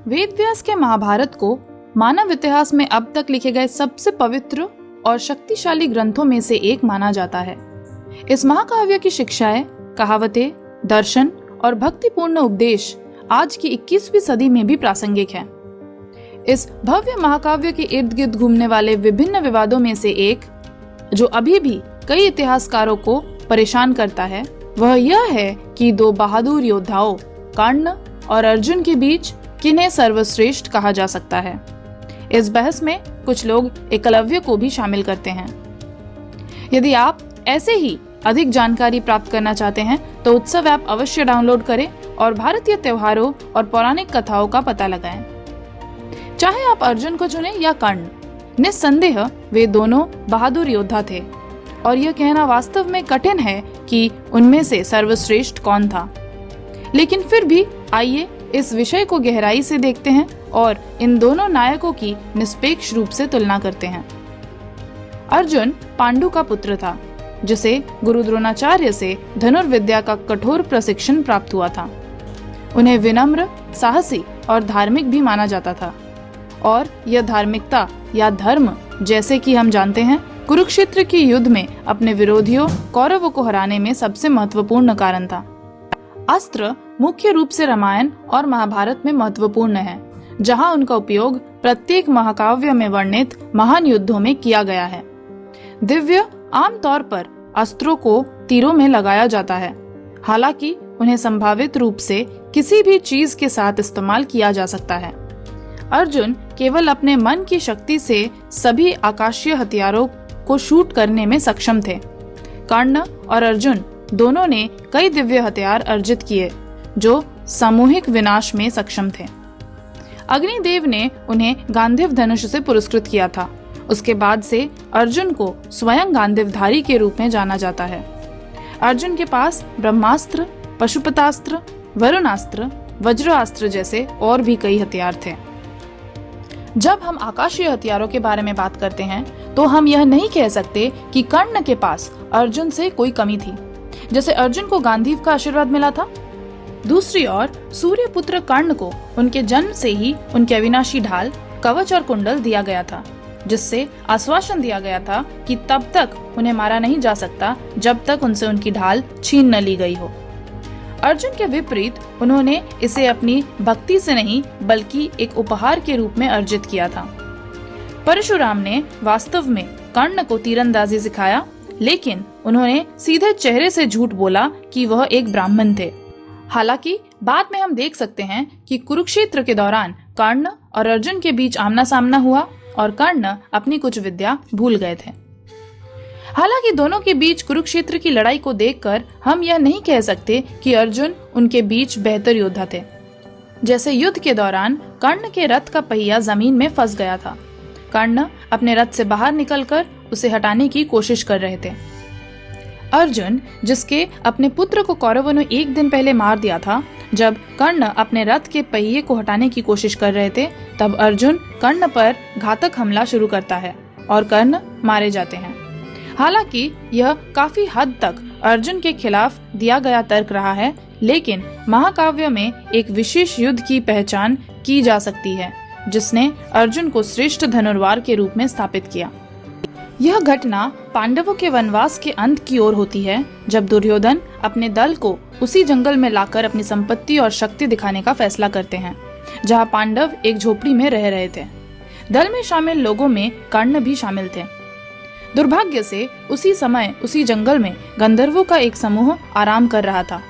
वेद व्यास के महाभारत को मानव इतिहास में अब तक लिखे गए सबसे पवित्र और शक्तिशाली ग्रंथों में से एक माना जाता है। इस महाकाव्य की शिक्षाएं, कहावतें, दर्शन और भक्तिपूर्ण उपदेश आज की 21वीं सदी में भी प्रासंगिक हैं। इस भव्य महाकाव्य के इर्द गिर्द घूमने वाले विभिन्न विवादों में से एक, जो अभी भी कई इतिहासकारों को परेशान करता है, वह यह है कि दो बहादुर योद्धाओं कर्ण और अर्जुन के बीच किन्हें सर्वश्रेष्ठ कहा जा सकता है। इस बहस में कुछ लोग एकलव्य को भी शामिल करते हैं। यदि आप ऐसे ही अधिक जानकारी प्राप्त करना चाहते हैं तो उत्सव ऐप अवश्य डाउनलोड करें और भारतीय त्योहारों और पौराणिक कथाओं का पता लगाएं। चाहे आप अर्जुन को चुनें या कर्ण, निस्संदेह वे दोनों बहादुर योद्धा थे और यह कहना वास्तव में कठिन है कि उनमें से सर्वश्रेष्ठ कौन था। लेकिन फिर भी आइए इस विषय को गहराई से देखते हैं और इन दोनों नायकों की निष्पेक्ष रूप से तुलना करते हैं। अर्जुन पांडु का पुत्र था, जिसे गुरु द्रोणाचार्य से धनुर्विद्या का कठोर प्रशिक्षण प्राप्त हुआ था। उन्हें विनम्र, साहसी और धार्मिक भी माना जाता था और यह धार्मिकता या धर्म, जैसे कि हम जानते हैं, कुरुक्षेत्र के युद्ध में अपने विरोधियों कौरवों को हराने में सबसे महत्वपूर्ण कारण था। अस्त्र मुख्य रूप से रामायण और महाभारत में महत्वपूर्ण है, जहां उनका उपयोग प्रत्येक महाकाव्य में वर्णित महान युद्धों में किया गया है। दिव्य आमतौर पर अस्त्रों को तीरों में लगाया जाता है, हालांकि उन्हें संभावित रूप से किसी भी चीज के साथ इस्तेमाल किया जा सकता है। अर्जुन केवल अपने मन की शक्ति से सभी आकाशीय हथियारों को शूट करने में सक्षम थे। कर्ण और अर्जुन दोनों ने कई दिव्य हथियार अर्जित किए जो सामूहिक विनाश में सक्षम थे। अग्निदेव ने उन्हें गांधीव धनुष से पुरस्कृत किया था। उसके बाद से अर्जुन को स्वयं गांधीवधारी के रूप में जाना जाता है। अर्जुन के पास ब्रह्मास्त्र, पशुपतास्त्र, वरुणास्त्र, वज्रास्त्र जैसे और भी कई हथियार थे। जब हम आकाशीय हथियारों के बारे में बात करते हैं तो हम यह नहीं कह सकते कि कर्ण के पास अर्जुन से कोई कमी थी, जैसे अर्जुन को गांधीव का आशीर्वाद मिला था। दूसरी ओर सूर्यपुत्र कर्ण को उनके जन्म से ही उनके अविनाशी ढाल, कवच और कुंडल दिया गया था, जिससे आश्वासन दिया गया था कि तब तक उन्हें मारा नहीं जा सकता जब तक उनसे उनकी ढाल छीन न ली गई हो। अर्जुन के विपरीत उन्होंने इसे अपनी भक्ति से नहीं बल्कि एक उपहार के रूप में अर्जित किया था। परशुराम ने वास्तव में कर्ण को तीरंदाजी सिखाया, लेकिन उन्होंने सीधे चेहरे से झूठ बोला कि वह एक ब्राह्मण थे। हालांकि बाद में हम देख सकते हैं कि कुरुक्षेत्र के दौरान कर्ण और अर्जुन के बीच आमना सामना हुआ और कर्ण अपनी कुछ विद्या भूल गए थे। हालांकि दोनों के बीच कुरुक्षेत्र की लड़ाई को देखकर हम यह नहीं कह सकते कि अर्जुन उनके बीच बेहतर योद्धा थे। जैसे युद्ध के दौरान कर्ण के रथ का पहिया जमीन में फंस गया था। कर्ण अपने रथ से बाहर निकलकर उसे हटाने की कोशिश कर रहे थे। अर्जुन, जिसके अपने पुत्र को कौरवों ने एक दिन पहले मार दिया था, जब कर्ण अपने रथ के पहिए को हटाने की कोशिश कर रहे थे, तब अर्जुन कर्ण पर घातक हमला शुरू करता है और कर्ण मारे जाते हैं। हालांकि यह काफी हद तक अर्जुन के खिलाफ दिया गया तर्क रहा है, लेकिन महाकाव्य में एक विशेष युद्ध की पहचान की जा सकती है जिसने अर्जुन को श्रेष्ठ धनुर्वार के रूप में स्थापित किया। यह घटना पांडवों के वनवास के अंत की ओर होती है, जब दुर्योधन अपने दल को उसी जंगल में लाकर अपनी संपत्ति और शक्ति दिखाने का फैसला करते हैं, जहां पांडव एक झोपड़ी में रह रहे थे। दल में शामिल लोगों में कर्ण भी शामिल थे। दुर्भाग्य से उसी समय उसी जंगल में गंधर्वों का एक समूह आराम कर रहा था।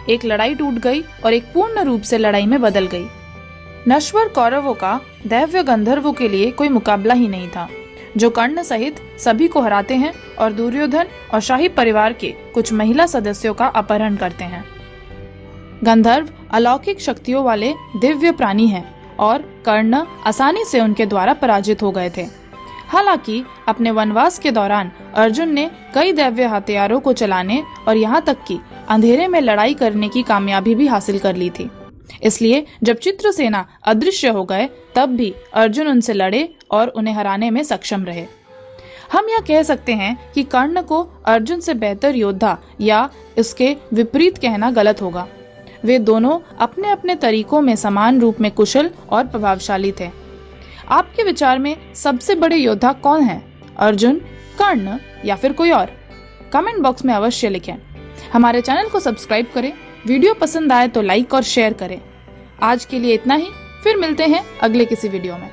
एक लड़ाई टूट गई और एक पूर्ण रूप से लड़ाई में बदल गई। नश्वर कौरवों का दैव्य गंधर्वों के लिए कोई मुकाबला ही नहीं था, जो कर्ण सहित सभी को हराते हैं और दुर्योधन और शाही परिवार के कुछ महिला सदस्यों का अपहरण करते हैं। गंधर्व अलौकिक शक्तियों वाले दिव्य प्राणी हैं और कर्ण आसानी से उनके द्वारा पराजित हो गए थे। हालांकि अपने वनवास के दौरान अर्जुन ने कई दैव्य हथियारों को चलाने और यहाँ तक कि अंधेरे में लड़ाई करने की कामयाबी भी हासिल कर ली थी। इसलिए जब चित्रसेना अदृश्य हो गए, तब भी अर्जुन उनसे लड़े और उन्हें हराने में सक्षम रहे। हम यह कह सकते हैं कि कर्ण को अर्जुन से बेहतर योद्धा या इसके विपरीत कहना गलत होगा। वे दोनों अपने अपने तरीकों में समान रूप में कुशल और प्रभावशाली थे। आपके विचार में सबसे बड़े योद्धा कौन हैं? अर्जुन, कर्ण या फिर कोई और? कमेंट बॉक्स में अवश्य लिखें। हमारे चैनल को सब्सक्राइब करें। वीडियो पसंद आए तो लाइक और शेयर करें। आज के लिए इतना ही, फिर मिलते हैं अगले किसी वीडियो में।